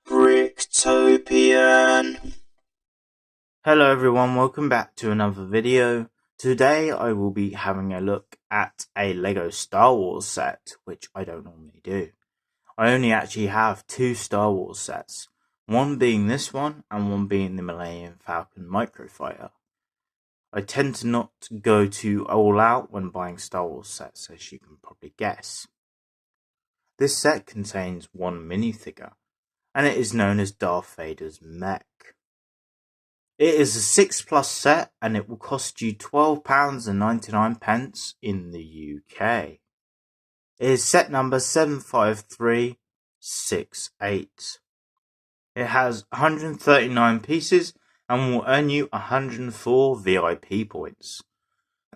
Bricktopian. Hello everyone, welcome back to another video. Today I will be having a look at a Lego Star Wars set, which I don't normally do. I only actually have two Star Wars sets, one being this one and one being the Millennium Falcon Microfighter. I tend to not go too all out when buying Star Wars sets, as you can probably guess. This set contains one minifigure, and it is known as Darth Vader's Mech. It is a 6+ set, and it will cost you £12.99 in the UK. It is set number 75368. It has 139 pieces and will earn you 104 VIP points.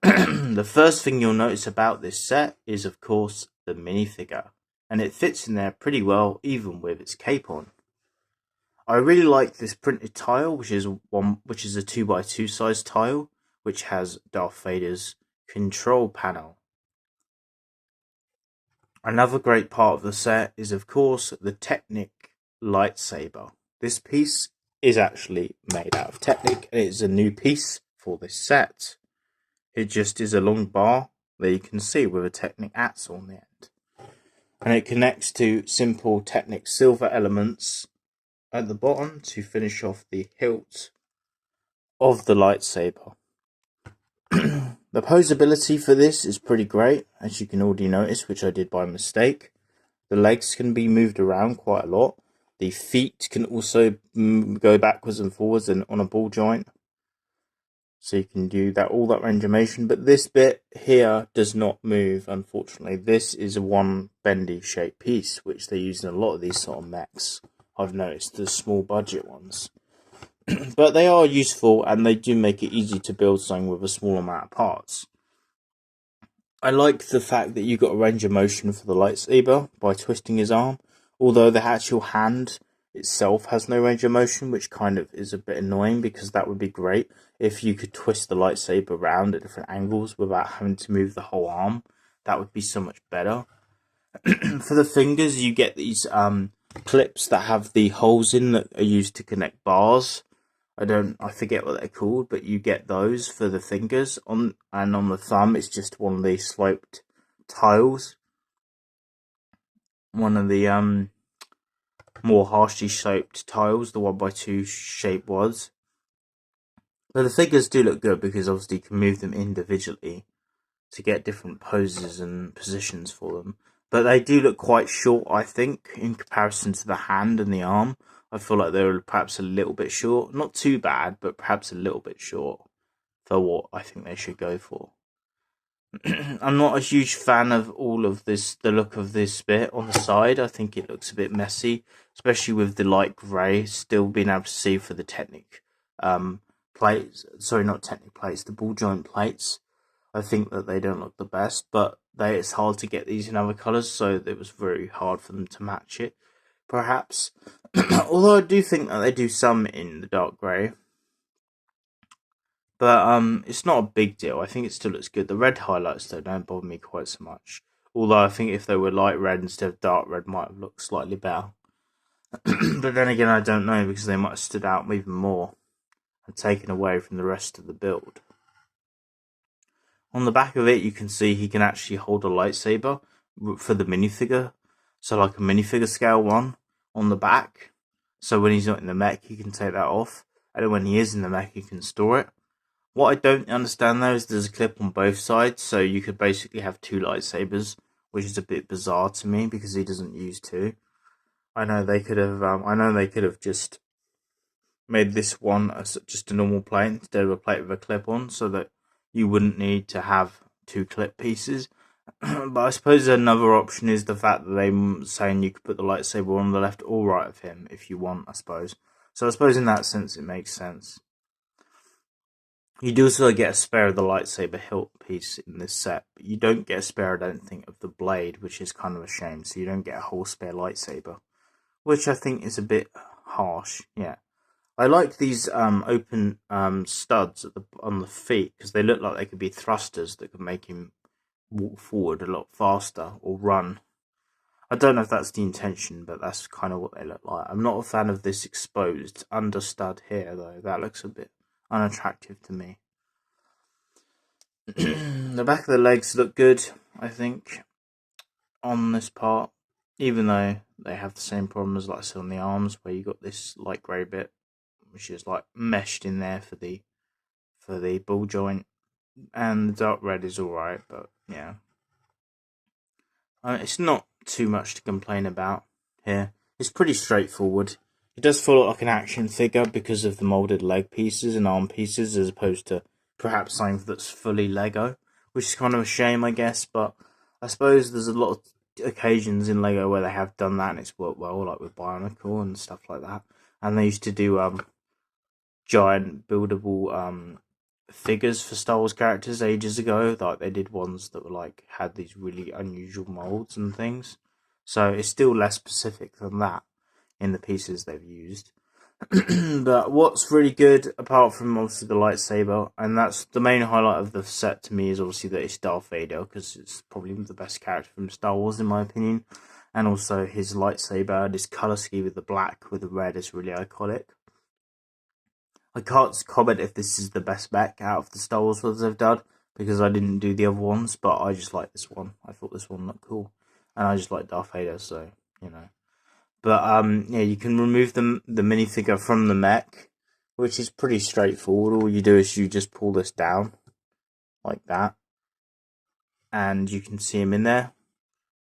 The first thing you'll notice about this set is, of course, the minifigure, and it fits in there pretty well even with its cape on. I really like this printed tile, which is a 2x2 size tile, which has Darth Vader's control panel. Another great part of the set is, of course, the Technic lightsaber. This piece is actually made out of Technic, and it is a new piece for this set. It just is a long bar that you can see with a Technic axe on the end. And it connects to simple Technic silver elements at the bottom to finish off the hilt of the lightsaber. The posability for this is pretty great, as you can already notice, which I did by mistake. The legs can be moved around quite a lot. The feet can also go backwards and forwards and on a ball joint. So you can do that, all that range of motion. But this bit here does not move, unfortunately. This is a one bendy shaped piece, which they use in a lot of these sort of mechs. I've noticed the small budget ones. But they are useful, and they do make it easy to build something with a small amount of parts. I like the fact that you got a range of motion for the lightsaber by twisting his arm, although the actual hand itself has no range of motion, which kind of is a bit annoying, because that would be great if you could twist the lightsaber around at different angles without having to move the whole arm. That would be so much better. For the fingers, you get these clips that have the holes in that are used to connect bars. I forget what they're called, but you get those for the fingers. And on the thumb, it's just one of these sloped tiles. One of the more harshly shaped tiles, the 1x2 shape was. But the figures do look good, because obviously you can move them individually to get different poses and positions for them. But they do look quite short, I think, in comparison to the hand and the arm. I feel like they're perhaps a little bit short. Not too bad, but perhaps a little bit short for what I think they should go for. I'm not a huge fan of all of this, the look of this bit on the side. I think it looks a bit messy, especially with the light grey still being able to see for the Technic plates. Sorry, not Technic plates, the ball joint plates. I think that they don't look the best, but it's hard to get these in other colours, so it was very hard for them to match it, perhaps. Although I do think that they do some in the dark grey. But it's not a big deal. I think it still looks good. The red highlights, though, don't bother me quite so much. Although I think if they were light red instead of dark red, might have looked slightly better. But then again, I don't know, because they might have stood out even more and taken away from the rest of the build. On the back of it, you can see he can actually hold a lightsaber for the minifigure. So like a minifigure scale one on the back. So when he's not in the mech, he can take that off. And when he is in the mech, he can store it. What I don't understand, though, is there's a clip on both sides. So you could basically have two lightsabers, which is a bit bizarre to me, because he doesn't use two. I know they could have just made this one just a normal plate instead of a plate with a clip on, so that you wouldn't need to have two clip pieces. But I suppose another option is the fact that they're saying you could put the lightsaber on the left or right of him if you want, I suppose. So I suppose in that sense it makes sense. You do also get a spare of the lightsaber hilt piece in this set, but you don't get a spare, I don't think, of the blade, which is kind of a shame. So you don't get a whole spare lightsaber, which I think is a bit harsh, yeah. I like these open studs on the feet, because they look like they could be thrusters that could make him walk forward a lot faster or run. I don't know if that's the intention, but that's kind of what they look like. I'm not a fan of this exposed understud here, though. That looks a bit unattractive to me. The back of the legs look good, I think, on this part, even though they have the same problem as like I said on the arms, where you got this light grey bit, which is like meshed in there for the ball joint, and the dark red is alright, but yeah. It's not too much to complain about here. It's pretty straightforward. It does feel like an action figure because of the moulded leg pieces and arm pieces, as opposed to perhaps something that's fully Lego, which is kind of a shame, I guess. But I suppose there's a lot of occasions in Lego where they have done that and it's worked well, like with Bionicle and stuff like that. And they used to do giant buildable figures for Star Wars characters ages ago. Like they did ones that were like had these really unusual molds and things. So it's still less specific than that in the pieces they've used. But what's really good, apart from obviously the lightsaber, and that's the main highlight of the set to me, is obviously that it's Darth Vader, because it's probably the best character from Star Wars in my opinion. And also his lightsaber and his colour scheme with the black with the red is really iconic. I can't comment if this is the best mech out of the Star Wars ones they've done, because I didn't do the other ones, but I just like this one. I thought this one looked cool. And I just like Darth Vader, so, you know. But, yeah, you can remove the minifigure from the mech, which is pretty straightforward. All you do is you just pull this down, like that. And you can see him in there.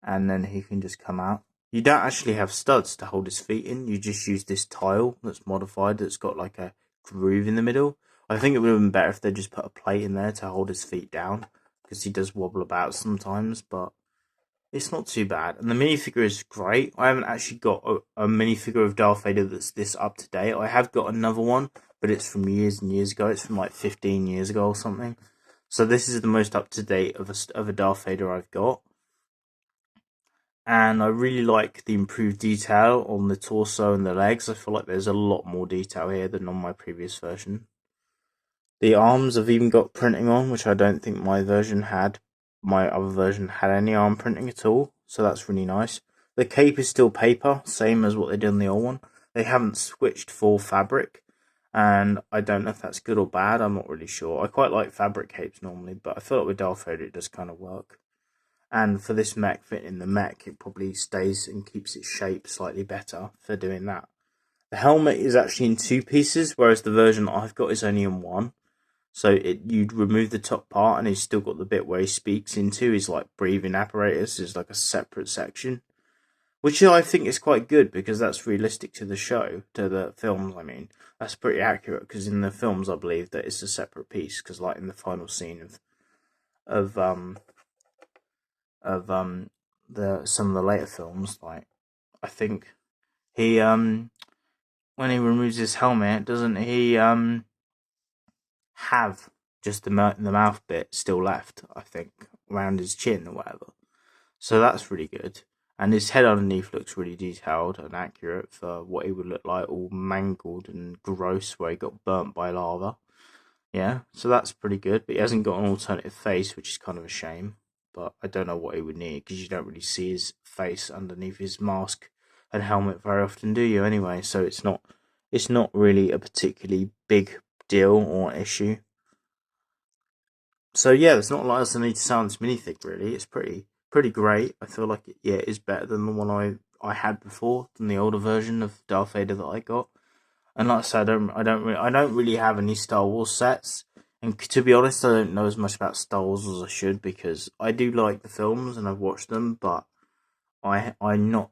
And then he can just come out. You don't actually have studs to hold his feet in. You just use this tile that's modified, that's got like a groove in the middle. I think it would have been better if they just put a plate in there to hold his feet down, because he does wobble about sometimes, but it's not too bad. And the minifigure is great. I haven't actually got a minifigure of Darth Vader that's this up to date. I have got another one, but it's from years and years ago. It's from like 15 years ago or something. So this is the most up to date of a Darth Vader I've got. And I really like the improved detail on the torso and the legs. I feel like there's a lot more detail here than on my previous version. The arms have even got printing on, which I don't think my version had. My other version had any arm printing at all, so that's really nice. The cape is still paper, same as what they did on the old one. They haven't switched full fabric, and I don't know if that's good or bad. I'm not really sure. I quite like fabric capes normally, but I feel like with Darth Vader it does kind of work. And for this mech fitting in the mech, it probably stays and keeps its shape slightly better for doing that. The helmet is actually in two pieces, whereas the version I've got is only in one. So you'd remove the top part, and he's still got the bit where he speaks into his like breathing apparatus is like a separate section, which I think is quite good because that's realistic to the show, to the films. I mean, that's pretty accurate because in the films I believe that it's a separate piece, because like in the final scene of some of the later films, like I think he when he removes his helmet, doesn't he have just the mouth bit still left, I think, around his chin or whatever. So that's really good. And his head underneath looks really detailed and accurate for what he would look like, all mangled and gross where he got burnt by lava. Yeah, so that's pretty good. But he hasn't got an alternative face, which is kind of a shame. But I don't know what he would need, because you don't really see his face underneath his mask and helmet very often, do you? Anyway, so it's not really a particularly big deal or issue. So yeah, there's not a lot else I need to say on this minifig really. It's pretty great. I feel like it is better than the one I had before, than the older version of Darth Vader that I got. And like I said, I don't really have any Star Wars sets. And to be honest, I don't know as much about Star Wars as I should, because I do like the films and I've watched them, but I'm not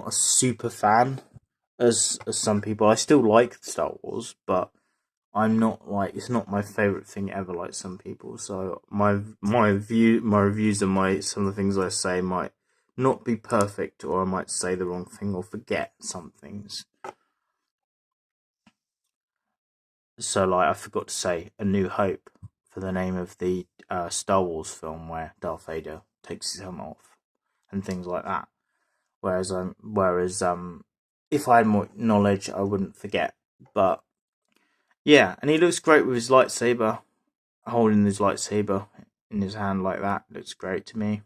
a super fan as some people. I still like Star Wars, but I'm not like, it's not my favorite thing ever like some people. So my reviews and some of the things I say might not be perfect, or I might say the wrong thing or forget some things. So like I forgot to say A New Hope for the name of the Star Wars film where Darth Vader takes his helmet off and things like that. Whereas if I had more knowledge, I wouldn't forget. But yeah, and he looks great with his lightsaber, holding his lightsaber in his hand like that. Looks great to me.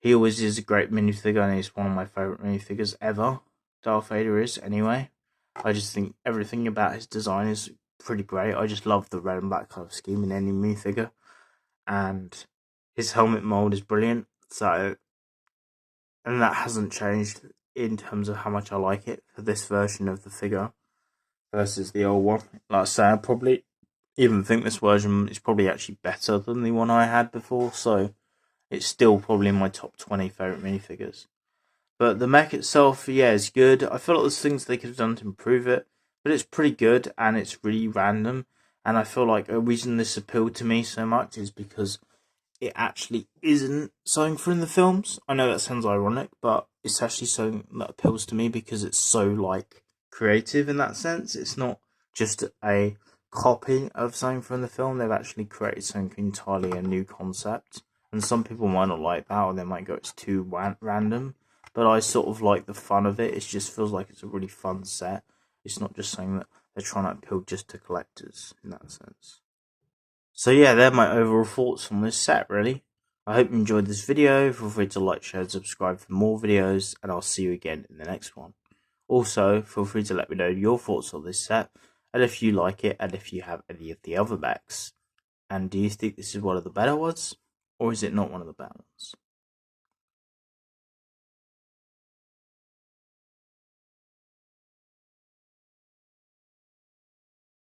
He always is a great minifigure, and he's one of my favourite minifigures ever. Darth Vader is, anyway. I just think everything about his design is pretty great. I just love the red and black colour scheme in any minifigure. And his helmet mould is brilliant. So, and that hasn't changed in terms of how much I like it for this version of the figure versus the old one. Like I say, I probably even think this version is probably actually better than the one I had before. So, it's still probably in my top 20 favourite minifigures. But the mech itself, yeah, is good. I feel like there's things they could have done to improve it, but it's pretty good and it's really random. And I feel like a reason this appealed to me so much is because it actually isn't something from the films. I know that sounds ironic, but it's actually something that appeals to me because it's so, like, creative in that sense. It's not just a copy of something from the film. They've actually created something entirely a new concept. And some people might not like that, or they might go, it's too random. But I sort of like the fun of it. It just feels like it's a really fun set. It's not just something that they're trying to appeal just to collectors in that sense. So yeah, they're my overall thoughts on this set, really. I hope you enjoyed this video. Feel free to like, share, and subscribe for more videos, and I'll see you again in the next one. Also, feel free to let me know your thoughts on this set, and if you like it, and if you have any of the other mechs. And do you think this is one of the better ones, or is it not one of the better ones?